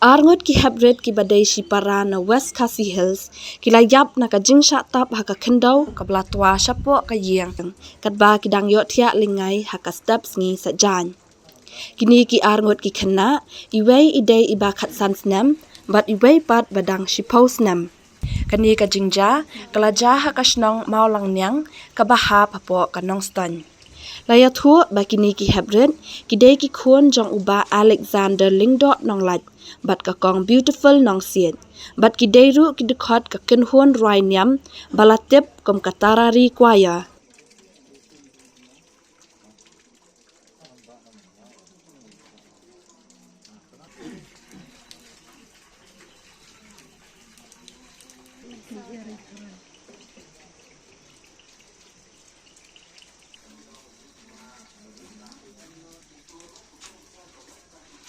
Arngot ki hebret ki badai shipara na West Khasi Hills ki layap na ka jingsha tap haka khyndew ka blatwa shapo ka yeng kat ba ki dang yo thia lingai haka steps ngi sa jan. Kini ki arngot ki khna iwei idei iba khat san snem but iwei pat badang shipau snem. Kani ka jingja kalaja haka shnong maulang nyang ka baha papo ka nong stan. Laya thu ba kini ki hebret ki dei ki khun jong uba Alexander lingdot nong lat bat ka kong beautiful nong siet bat ki dei ru ki dekhot ka ken huan roi nyam balatep kom katarari kwaya.